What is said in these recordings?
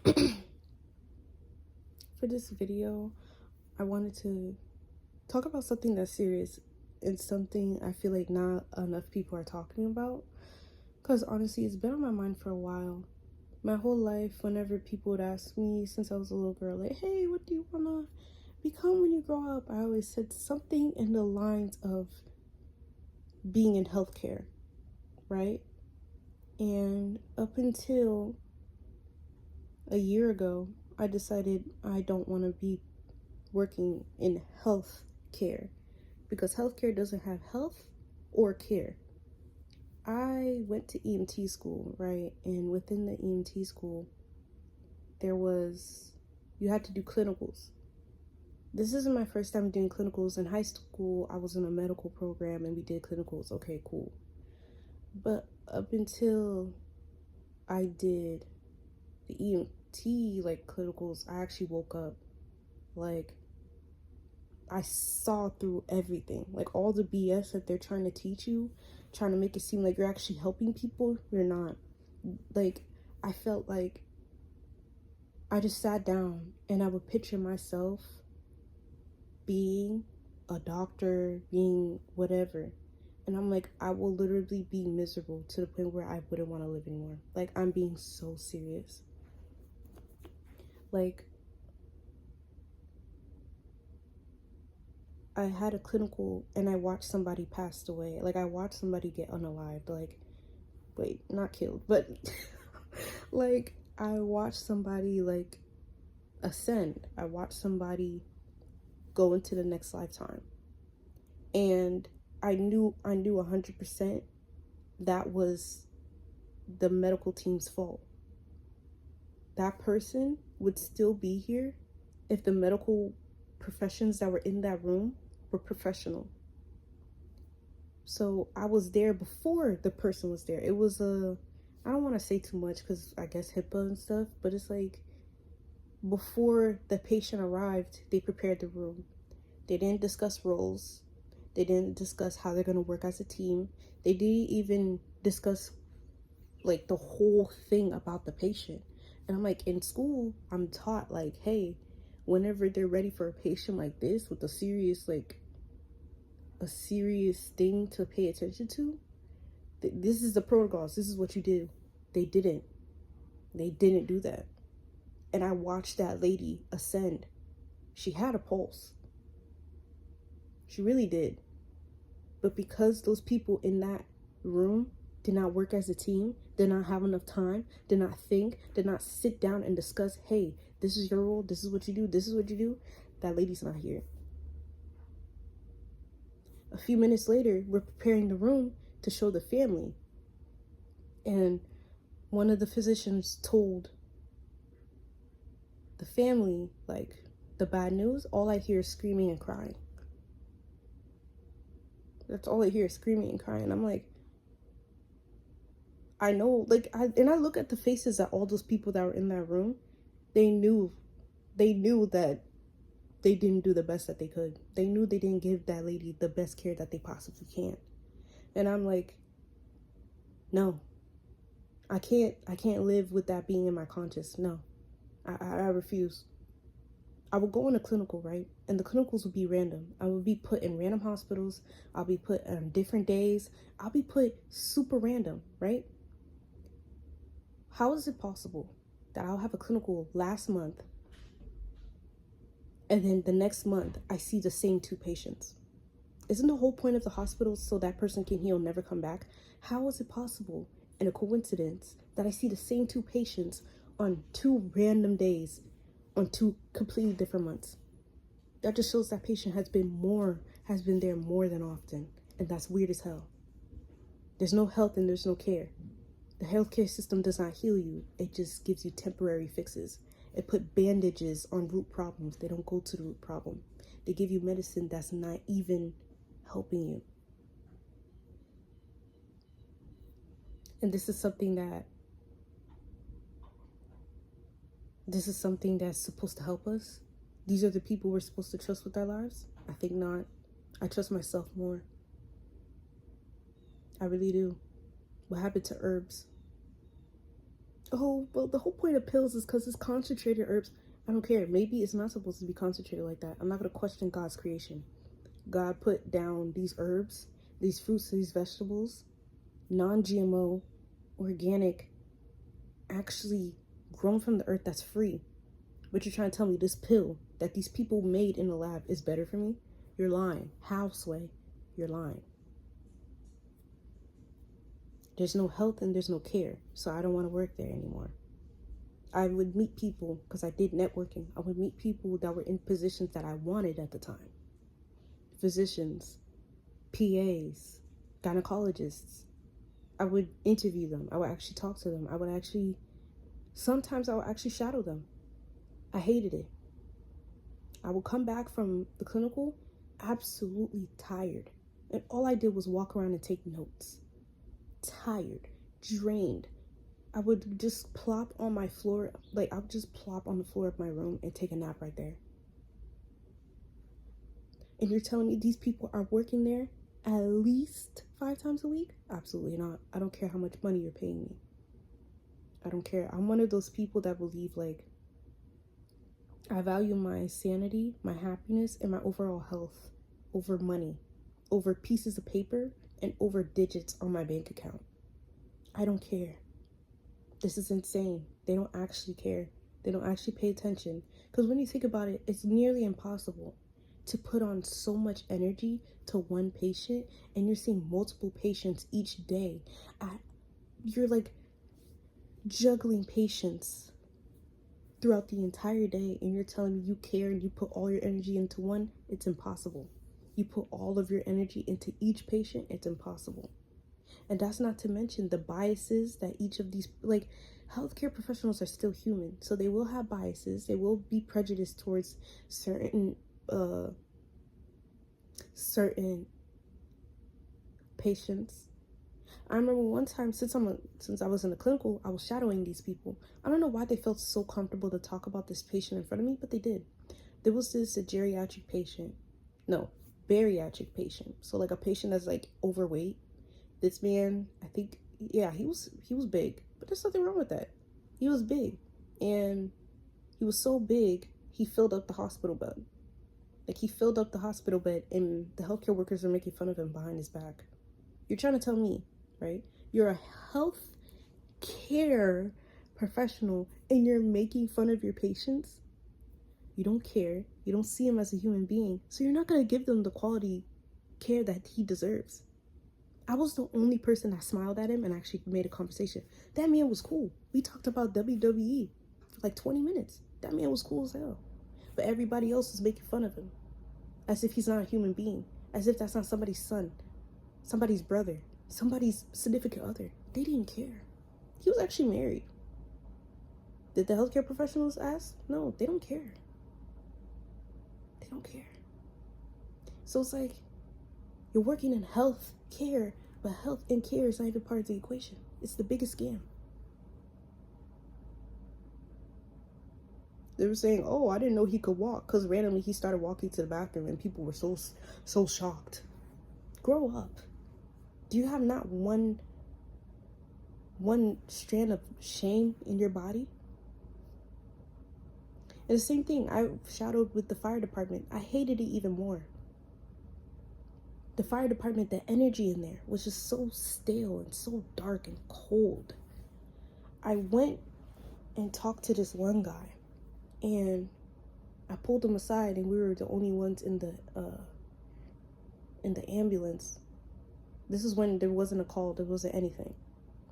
For this video, I wanted to talk about something that's serious and something I feel like not enough people are talking about. Because honestly, it's been on my mind for a while. My whole life, whenever people would ask me since I was a little girl, like, hey, what do you want to become when you grow up? I always said something in the lines of being in healthcare, right? And up until a year ago, I decided I don't want to be working in health care because healthcare doesn't have health or care. I went to EMT school, right? And within the EMT school, you had to do clinicals. This isn't my first time doing clinicals. In high school, I was in a medical program and we did clinicals. Okay, cool. But up until I did the EMT clinicals, I actually woke up like I saw through everything. Like all the BS that they're trying to teach you, trying to make it seem like you're actually helping people, you're not. Like I felt like I just sat down and I would picture myself being a doctor, being whatever. And I'm like, I will literally be miserable to the point where I wouldn't want to live anymore. Like, I'm being so serious. Like, I had a clinical and I watched somebody pass away. Like, I watched somebody get unalived. Like, wait, not killed, but like, I watched somebody like ascend. I watched somebody go into the next lifetime. And I knew 100% that was the medical team's fault. That person would still be here if the medical professions that were in that room were professional. So I was there before the person was there. It was I don't want to say too much because I guess HIPAA and stuff, but it's like before the patient arrived, they prepared the room. They didn't discuss roles. They didn't discuss how they're going to work as a team. They didn't even discuss like the whole thing about the patient. And I'm like, in school, I'm taught like, hey, whenever they're ready for a patient like this with a serious thing to pay attention to, this is the protocols. This is what you do. They didn't. They didn't do that. And I watched that lady ascend. She had a pulse. She really did. But because those people in that room did not work as a team, did not have enough time, did not think, did not sit down and discuss, hey, this is your role, this is what you do, this is what you do, that lady's not here. A few minutes later, we're preparing the room to show the family. And one of the physicians told the family, like, the bad news. All I hear is screaming and crying. That's all I hear is screaming and crying. I'm like, I know, like, I look at the faces of all those people that were in that room. They knew that they didn't do the best that they could. They knew they didn't give that lady the best care that they possibly can. And I'm like, no, I can't live with that being in my conscience. No, I refuse. I will go on a clinical, right? And the clinicals will be random. I will be put in random hospitals. I'll be put on different days. I'll be put super random, right? How is it possible that I'll have a clinical last month and then the next month I see the same two patients? Isn't the whole point of the hospital so that person can heal, never come back? How is it possible and a coincidence that I see the same two patients on two random days on two completely different months? That just shows that patient has been there more than often, and that's weird as hell. There's no health and there's no care. The healthcare system does not heal you. It just gives you temporary fixes. It put bandages on root problems. They don't go to the root problem. They give you medicine that's not even helping you. And this is something that's supposed to help us. These are the people we're supposed to trust with our lives? I think not. I trust myself more. I really do. What happened to herbs? Oh, well, the whole point of pills is because it's concentrated herbs. I don't care. Maybe it's not supposed to be concentrated like that. I'm not going to question God's creation. God put down these herbs, these fruits, these vegetables, non-GMO, organic, actually grown from the earth, that's free. But you're trying to tell me this pill that these people made in the lab is better for me? You're lying. How, Sway? You're lying. There's no health and there's no care, so I don't want to work there anymore. I would meet people, because I did networking, I would meet people that were in positions that I wanted at the time. Physicians, PAs, gynecologists. I would interview them. I would actually talk to them. Sometimes I would actually shadow them. I hated it. I would come back from the clinical absolutely tired. And all I did was walk around and take notes. Tired, drained. I would just plop on my floor, like I would just plop on the floor of my room and take a nap right there. And you're telling me these people are working there at least 5 times a week? Absolutely not. I don't care how much money you're paying me. I don't care. I'm one of those people that believe, like, I value my sanity, my happiness, and my overall health over money, over pieces of paper, and over digits on my bank account. I don't care. This is insane. They don't actually care. They don't actually pay attention. Because when you think about it, it's nearly impossible to put on so much energy to one patient, and you're seeing multiple patients each day. You're like juggling patients throughout the entire day, and you're telling me you care and you put all your energy into one. It's impossible. You put all of your energy into each patient. It's impossible. And that's not to mention the biases that each of these, like, healthcare professionals are still human, so they will have biases. They will be prejudiced towards certain patients. I remember one time, since I was in the clinical, I was shadowing these people. I don't know why they felt so comfortable to talk about this patient in front of me, but they did. There was this geriatric patient, no, bariatric patient. So like a patient that's like overweight. This man, I think, yeah, he was big, but there's nothing wrong with that. He was big, and he was so big, he filled up the hospital bed. Like, he filled up the hospital bed, and the healthcare workers were making fun of him behind his back. You're trying to tell me, right? You're a health care professional, and you're making fun of your patients? You don't care. You don't see him as a human being, so you're not going to give them the quality care that he deserves. I was the only person that smiled at him and actually made a conversation. That man was cool. We talked about WWE for like 20 minutes. That man was cool as hell. But everybody else was making fun of him, as if he's not a human being, as if that's not somebody's son, somebody's brother, somebody's significant other. They didn't care. He was actually married. Did the healthcare professionals ask? No, they don't care. They don't care. So it's like, you're working in health care, but health and care is not even part of the equation. It's the biggest scam. They were saying, oh, I didn't know he could walk, because randomly he started walking to the bathroom and people were so shocked. Grow up. Do you have not one strand of shame in your body? And the same thing, I shadowed with the fire department. I hated it even more. The fire department, the energy in there was just so stale and so dark and cold. I went and talked to this one guy, and I pulled him aside, and we were the only ones in the ambulance. This is when there wasn't a call, there wasn't anything.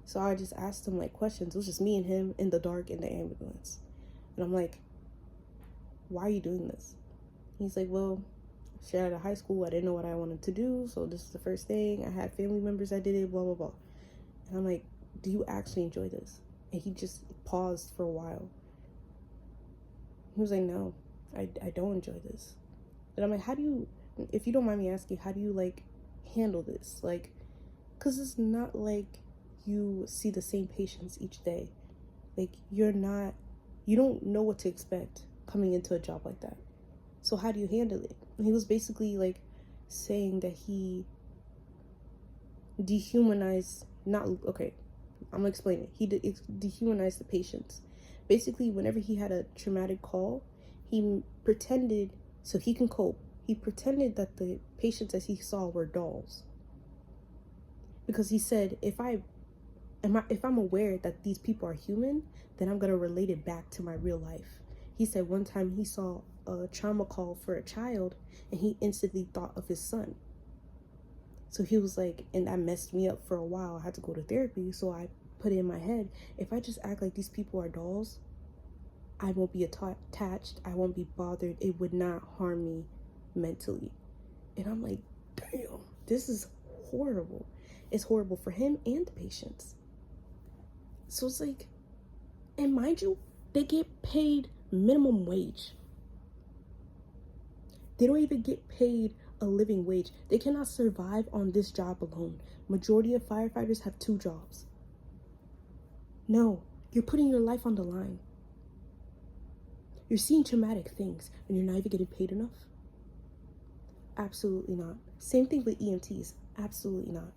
So I just asked him like questions. It was just me and him in the dark in the ambulance. And I'm like, why are you doing this? He's like, well, straight out of high school, I didn't know what I wanted to do, so this is the first thing. I had family members that did it, blah, blah, blah. And I'm like, do you actually enjoy this? And he just paused for a while. He was like, no, I don't enjoy this. And I'm like, how do you, if you don't mind me asking, how do you like handle this? Like, because it's not like you see the same patients each day. Like, you don't know what to expect coming into a job like that. So how do you handle it? And he was basically like saying that he dehumanized, not, okay, I'm gonna explain it. He dehumanized the patients. Basically, whenever he had a traumatic call, he pretended, so he can cope, he pretended that the patients that he saw were dolls. Because he said, if I'm aware that these people are human, then I'm gonna relate it back to my real life. He said one time he saw a trauma call for a child and he instantly thought of his son. So he was like, and that messed me up for a while. I had to go to therapy. So I put it in my head, if I just act like these people are dolls, I won't be attached. I won't be bothered. It would not harm me mentally. And I'm like, damn, this is horrible. It's horrible for him and the patients. So it's like, and mind you, they get paid minimum wage. They don't even get paid a living wage. They cannot survive on this job alone. Majority of firefighters have 2 jobs. No, you're putting your life on the line. You're seeing traumatic things and you're not even getting paid enough. Absolutely not. Same thing with EMTs. Absolutely not.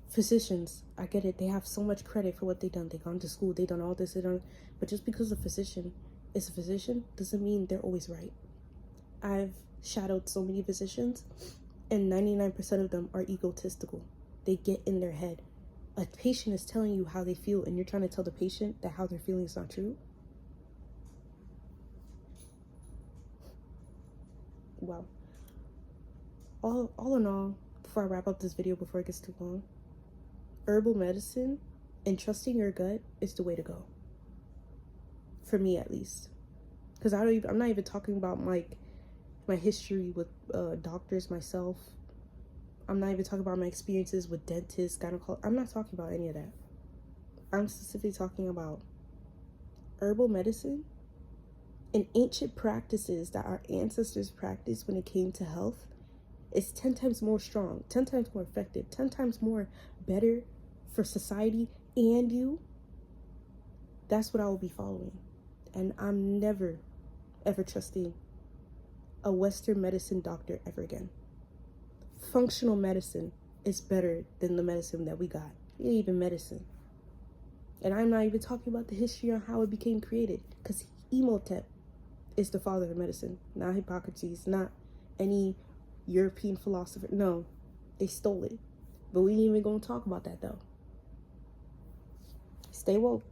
Physicians, I get it. They have so much credit for what they've done. They've gone to school. They've done all this. But just because a physician is a physician doesn't mean they're always right. I've shadowed so many physicians, and 99% of them are egotistical. They get in their head. A patient is telling you how they feel, and you're trying to tell the patient that how they're feeling is not true. Wow. All in all, before I wrap up this video, before it gets too long, herbal medicine and trusting your gut is the way to go. For me, at least. Because I'm not even talking about my history with doctors myself. I'm not even talking about my experiences with dentists, gynecologists. I'm not talking about any of that. I'm specifically talking about herbal medicine and ancient practices that our ancestors practiced when it came to health. Is 10 times more strong, 10 times more effective, 10 times more better for society and you. That's what I will be following. And I'm never, ever trusting a Western medicine doctor ever again. Functional medicine is better than the medicine that we got. It ain't even medicine. And I'm not even talking about the history on how it became created, because Imhotep is the father of medicine, not Hippocrates, not any European philosopher. No, they stole it. But we ain't even gonna talk about that though. Stay woke.